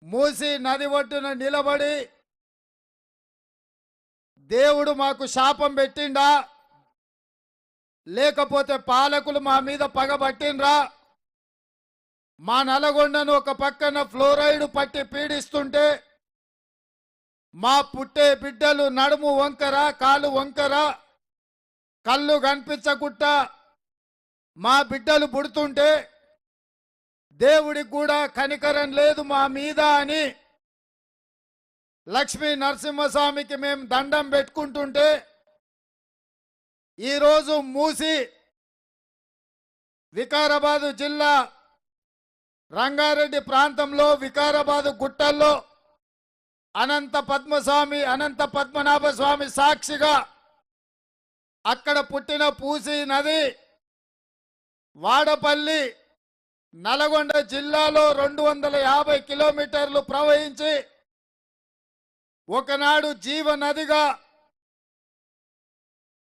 మూసి నది ఒడ్డున నిలబడి దేవుడు మాకు శాపం పెట్టిండా, లేకపోతే పాలకులు మా మీద పగబట్టిండ్రా, మా నల్గొండను ఒక పక్కన ఫ్లోరైడ్ పట్టి పీడిస్తుంటే మా పుట్టే బిడ్డలు నడుము వంకర కాలు వంకర కళ్ళు కనిపించకుట్ట మా బిడ్డలు పుడుతుంటే దేవుడికి కూడా కనికరం లేదు మా మీద అని లక్ష్మీ నరసింహస్వామికి మేము దండం పెట్టుకుంటుంటే ఈరోజు మూసి వికారాబాదు జిల్లా రంగారెడ్డి ప్రాంతంలో వికారాబాదు గుట్టల్లో అనంత పద్మనాభ స్వామి సాక్షిగా అక్కడ పుట్టిన పూసి నది వాడపల్లి నల్గొండ జిల్లాలో 250 కిలోమీటర్లు ప్రవహించి ఒకనాడు జీవనదిగా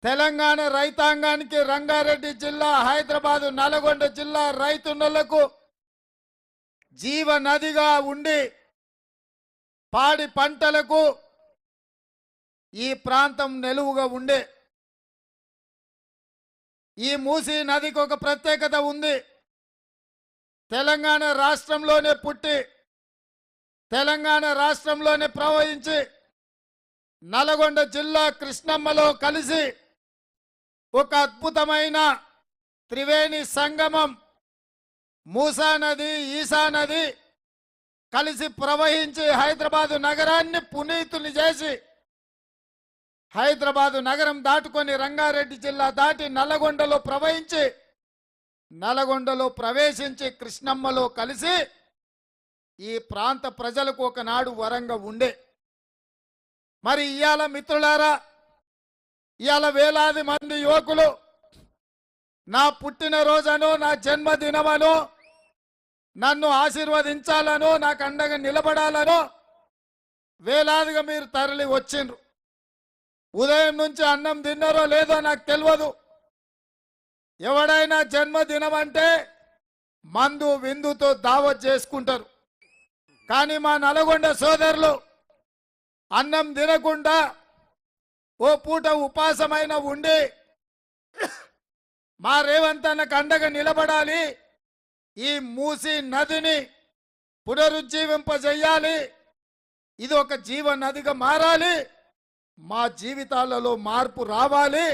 తెలంగాణ రైతాంగానికి, రంగారెడ్డి జిల్లా, హైదరాబాదు, నల్గొండ జిల్లా రైతులకు జీవనదిగా ఉండి పాడి పంటలకు ఈ ప్రాంతం నిలువుగా ఉండే ఈ మూసీ నదికి ఒక ప్రత్యేకత ఉంది. తెలంగాణ రాష్ట్రంలోనే పుట్టి తెలంగాణ రాష్ట్రంలోనే ప్రవహించి నల్గొండ జిల్లా కృష్ణమ్మలో కలిసి ఒక అద్భుతమైన త్రివేణి సంగమం మూసా నది, ఈసా నది కలిసి ప్రవహించి హైదరాబాదు నగరాన్ని పునీతుని చేసి హైదరాబాదు నగరం దాటుకొని రంగారెడ్డి జిల్లా దాటి నల్గొండలో ప్రవహించి నల్గొండలో ప్రవేశించి కృష్ణమ్మలో కలిసి ఈ ప్రాంత ప్రజలకు ఒకనాడు వరంగా ఉండే. మరి ఇవాళ మిత్రులారా, ఇవాళ వేలాది మంది యువకులు నా పుట్టినరోజనో నా జన్మదినమనో నన్ను ఆశీర్వదించాలనో నాకు అండగా నిలబడాలనో వేలాదిగా మీరు తరలి వచ్చిండ్రు. ఉదయం నుంచి అన్నం తిన్నారో లేదో నాకు తెలియదు. ఎవడైనా జన్మదినం అంటే మందు విందుతో దావత్ చేసుకుంటారు. కానీ మా నల్గొండ సోదరులు అన్నం తినకుండా ఓ పూట ఉపాసమైన ఉండి మా రేవంత్ అన్నకు అండగా నిలబడాలి, ఈ మూసీ నదిని పునరుజ్జీవింపజేయాలి, ఇది ఒక జీవ నదిగా మారాలి, మా జీవితాలలో మార్పు రావాలి,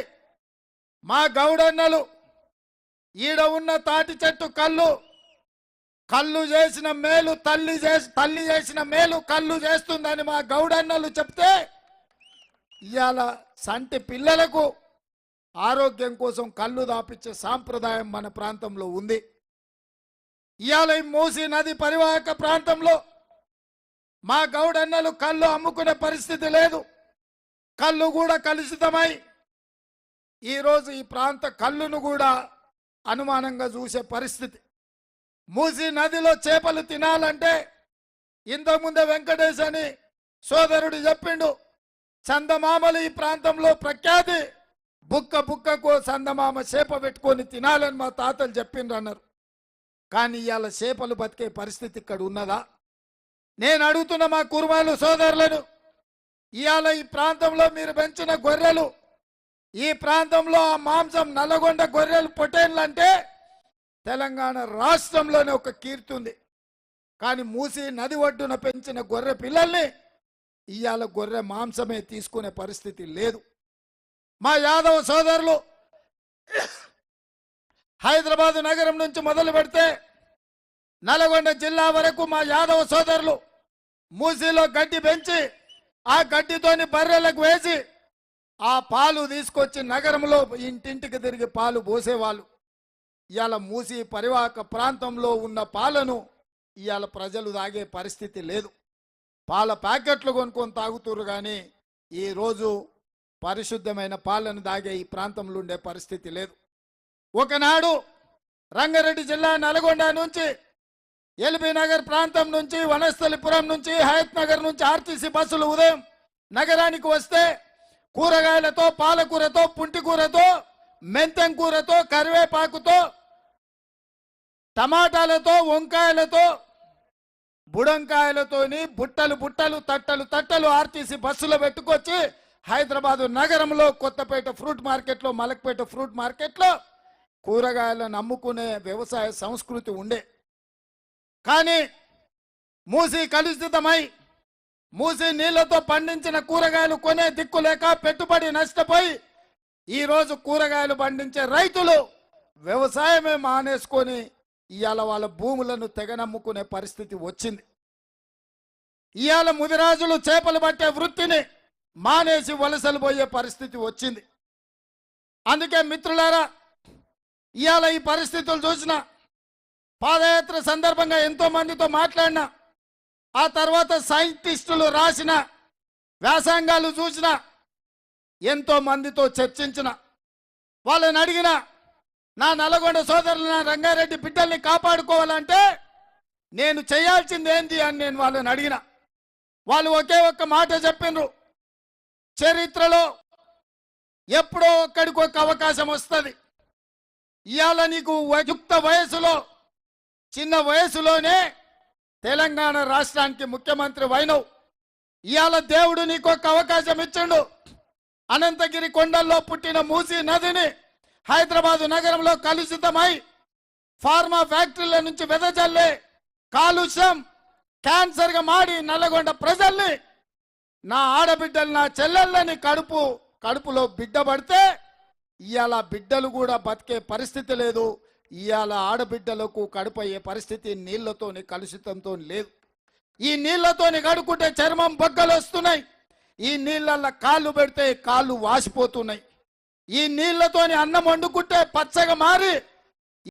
మా గౌడన్నలు ఈడ ఉన్న తాటి చెట్టు కళ్ళు చేసిన మేలు తల్లి చేసిన మేలు కళ్ళు చేస్తుందని మా గౌడన్నలు చెప్తే ఇవాళ సంటి పిల్లలకు ఆరోగ్యం కోసం కళ్ళు దాపించే సాంప్రదాయం మన ప్రాంతంలో ఉంది. ఇవాళ ఈ మూసీ నది పరివాహక ప్రాంతంలో మా గౌడన్నలు కళ్ళు అమ్ముకునే పరిస్థితి లేదు. కళ్ళు కూడా కలుషితమై ఈరోజు ఈ ప్రాంత కళ్ళును కూడా అనుమానంగా చూసే పరిస్థితి. మూసీ నదిలో చేపలు తినాలంటే ఇంతకుముందే వెంకటేశ్ అని సోదరుడు చెప్పిండు, చందమామలు ఈ ప్రాంతంలో ప్రఖ్యాతి, బుక్కకు చందమామ చేప పెట్టుకొని తినాలని మా తాతలు చెప్పిండ్రు అన్నారు. కానీ ఇవాళ చేపలు బతికే పరిస్థితి ఇక్కడ ఉన్నదా? నేను అడుగుతున్న మా కుర్మాలు సోదరులను, ఇవాళ ఈ ప్రాంతంలో మీరు పెంచిన గొర్రెలు, ఈ ప్రాంతంలో ఆ మాంసం నల్గొండ గొర్రెలు పొటేన్లు అంటే తెలంగాణ రాష్ట్రంలోనే ఒక కీర్తి ఉంది. కానీ మూసీ నది ఒడ్డున పెంచిన గొర్రె పిల్లల్ని ఇవాళ గొర్రె మాంసమే తీసుకునే పరిస్థితి లేదు. మా యాదవ సోదరులు హైదరాబాదు నగరం నుంచి మొదలు పెడితే నల్గొండ జిల్లా వరకు మా యాదవ సోదరులు మూసీలో గడ్డి పెంచి ఆ గడ్డితోని బర్రెలకు వేసి ఆ పాలు తీసుకొచ్చి నగరంలో ఇంటింటికి తిరిగి పాలు పోసేవాళ్ళు. ఇవాళ మూసీ పరివాహక ప్రాంతంలో ఉన్న పాలను ఇవాళ ప్రజలు తాగే పరిస్థితి లేదు. పాల ప్యాకెట్లు కొనుక్కొని తాగుతురు, కానీ ఈరోజు పరిశుద్ధమైన పాలను తాగే ఈ ప్రాంతంలో ఉండే పరిస్థితి లేదు. ఒకనాడు రంగారెడ్డి జిల్లా నల్గొండ నుంచి ఎల్బీ నగర్ ప్రాంతం నుంచి వనస్థలిపురం నుంచి హయత్ నగర్ నుంచి ఆర్టీసీ బస్సులు ఉదయం నగరానికి వస్తే కూరగాయలతో, పాలకూరతో, పుంటికూరతో, మెంతం కూరతో, కరివేపాకుతో, టమాటాలతో, వంకాయలతో బుడంకాయలతోని బుట్టలు బుట్టలు తట్టలు తట్టలు ఆర్టీసీ బస్సులో పెట్టుకొచ్చి హైదరాబాదు నగరంలో కొత్తపేట ఫ్రూట్ మార్కెట్లో మలక్పేట ఫ్రూట్ మార్కెట్లో కూరగాయలను అమ్ముకునే వ్యవసాయ సంస్కృతి ఉండే. కానీ మూసి కలుషితమై మూసి నీళ్లతో పండించిన కూరగాయలు కొనే దిక్కు లేక పెట్టుబడి నష్టపోయి ఈరోజు కూరగాయలు పండించే రైతులు వ్యవసాయమే మానేసుకొని ఇవాళ వాళ్ళ భూములను తెగనమ్ముకునే పరిస్థితి వచ్చింది. ఇవాళ ముదిరాజులు చేపలు పట్టే వృత్తిని మానేసి వలసలు పోయే పరిస్థితి వచ్చింది. అందుకే మిత్రులారా, ఇవాళ ఈ పరిస్థితులు చూసిన పాదయాత్ర సందర్భంగా ఎంతో మందితో మాట్లాడినా, ఆ తర్వాత సైంటిస్టులు రాసిన వ్యాసంగాలు చూసిన, ఎంతో మందితో చర్చించిన, వాళ్ళని అడిగిన, నా నల్లగొండ సోదరులు నా రంగారెడ్డి బిడ్డల్ని కాపాడుకోవాలంటే నేను చేయాల్సింది ఏంటి అని నేను వాళ్ళని అడిగిన. వాళ్ళు ఒకే ఒక్క మాట చెప్పిండ్రు, చరిత్రలో ఎప్పుడో ఒక్కడికి ఒక అవకాశం వస్తుంది. ఇవాళ నీకు యుక్త వయసులో చిన్న వయసులోనే తెలంగాణ రాష్ట్రానికి ముఖ్యమంత్రి వైనవు. ఇవాళ దేవుడు నీకు ఒక అవకాశం ఇచ్చిండు. అనంతగిరి కొండల్లో పుట్టిన మూసీ నదిని హైదరాబాదు నగరంలో కలుషితమై ఫార్మా ఫ్యాక్టరీల నుంచి వెదజల్లే కాలుష్యం క్యాన్సర్గా మాడి నల్లగొండ ప్రజల్ని, నా ఆడబిడ్డలు నా చెల్లెళ్ళని కడుపులో బిడ్డ పడితే ఇవాళ బిడ్డలు కూడా బతికే పరిస్థితి లేదు. ఇవాళ ఆడబిడ్డలకు కడుపు అయ్యే పరిస్థితి నీళ్లతోని కలుషితంతో లేదు. ఈ నీళ్లతోని కడుక్కుంటే చర్మం బొగ్గలు వస్తున్నాయి. ఈ నీళ్ళల్లో కాళ్ళు పెడితే కాళ్ళు వాసిపోతున్నాయి. ఈ నీళ్లతోని అన్నం వండుకుంటే పచ్చగా మారి